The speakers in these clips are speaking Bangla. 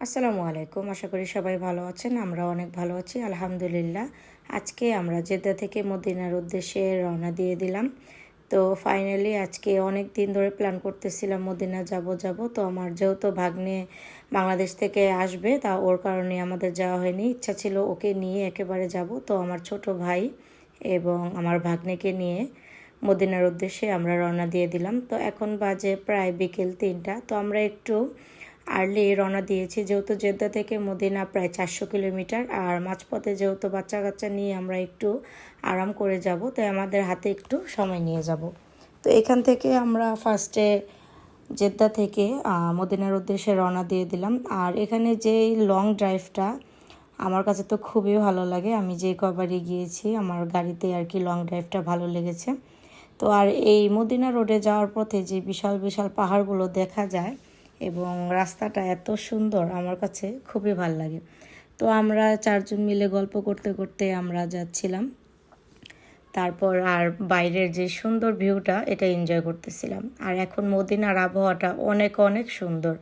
আসসালামু আলাইকুম। আশা করি সবাই ভালো আছেন। আমরা অনেক ভালো আছি আলহামদুলিল্লাহ। আজকে আমরা জেদ্দা থেকে মদিনার উদ্দেশ্যে রওনা দিয়ে দিলাম। তো ফাইনালি আজকে অনেক দিন ধরে প্ল্যান করতেছিলাম মদিনা যাব। তো আমার যেহেতু ভাগ্নে বাংলাদেশ থেকে আসবে, তা ওর কারণে আমাদের যাওয়া হয়নি। ইচ্ছা ছিল ওকে নিয়ে একেবারে যাব। তো আমার ছোট ভাই এবং আমার ভাগ্নেকে নিয়ে মদিনার উদ্দেশ্যে আমরা রওনা দিয়ে দিলাম। তো এখন বাজে প্রায় বিকেল 3টা। তো আমরা একটু আর্লি রওনা দিয়েছি, যেহেতু জেদ্দা থেকে মদিনা প্রায় 400 কিলোমিটার। আর মাঝপথে যেহেতু বাচ্চা কাচ্চা নিয়ে আমরা একটু আরাম করে যাব, তাই আমাদের হাতে একটু সময় নিয়ে যাব। তো এখান থেকে আমরা ফার্স্টে জেদ্দা থেকে মদিনার উদ্দেশ্যে রওনা দিয়ে দিলাম। আর এখানে যে লং ড্রাইভটা আমার কাছে তো খুবই ভালো লাগে। আমি যে কবারই গিয়েছি আমার গাড়িতে আর কি লং ড্রাইভটা ভালো লেগেছে। তো আর এই মদিনা রোডে যাওয়ার পথে যে বিশাল বিশাল পাহাড়গুলো দেখা যায় এবং রাস্তাটা এত সুন্দর, আমার কাছে খুবই ভালো লাগে। তো আমরা 4জন মিলে গল্প করতে করতে আমরা যাচ্ছিলাম। তারপর আর বাইরের যে সুন্দর ভিউটা এটা এনজয় করতেছিলাম। আর এখন মদিনার আবহাওয়াটা অনেক অনেক সুন্দর,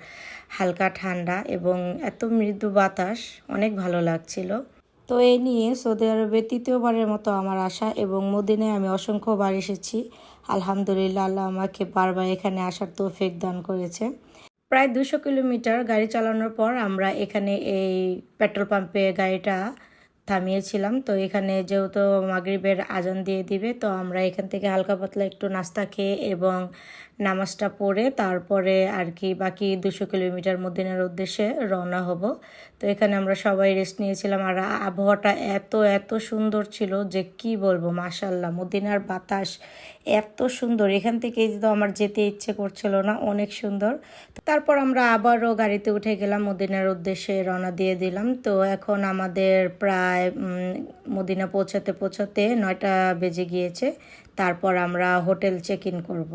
হালকা ঠান্ডা এবং এত মৃদু বাতাস, অনেক ভালো লাগছিল। তো এই নিয়ে সৌদি আরবে 3য়বারের মতো আমার আসা এবং মদিনায় আমি অসংখ্যবার এসেছি। আলহামদুলিল্লাহ, আল্লাহ আমাকে বারবার এখানে আসার তৌফিক দান করেছে। প্রায় 200 কিলোমিটার গাড়ি চালানোর পর আমরা এখানে এই পেট্রোল পাম্পে গাড়িটা থামিয়েছিলাম। তো এখানে যেহেতু মাগরিবের আজান দিয়ে দিবে, তো আমরা এখান থেকে হালকা পাতলা একটু নাস্তা খেয়ে এবং নামাজটা পড়ে তারপরে আর কি বাকি 200 কিলোমিটার মদিনার উদ্দেশ্যে রওনা হব। তো এখানে আমরা সবাই রেস্ট নিয়েছিলাম। আর আবহাওয়াটা এত এত সুন্দর ছিল যে কি বলবো, মাশাআল্লাহ, মদিনার বাতাস এত সুন্দর, এখান থেকে তো আমার যেতে ইচ্ছে করছিল না, অনেক সুন্দর। তারপর আমরা আবারও গাড়িতে উঠে গেলাম, মদিনার উদ্দেশ্যে রওনা দিয়ে দিলাম। তো এখন আমাদের প্রায় মদিনা পৌঁছাতে পৌঁছাতে 9টা বেজে গিয়েছে। তারপর আমরা হোটেল চেক ইন করব।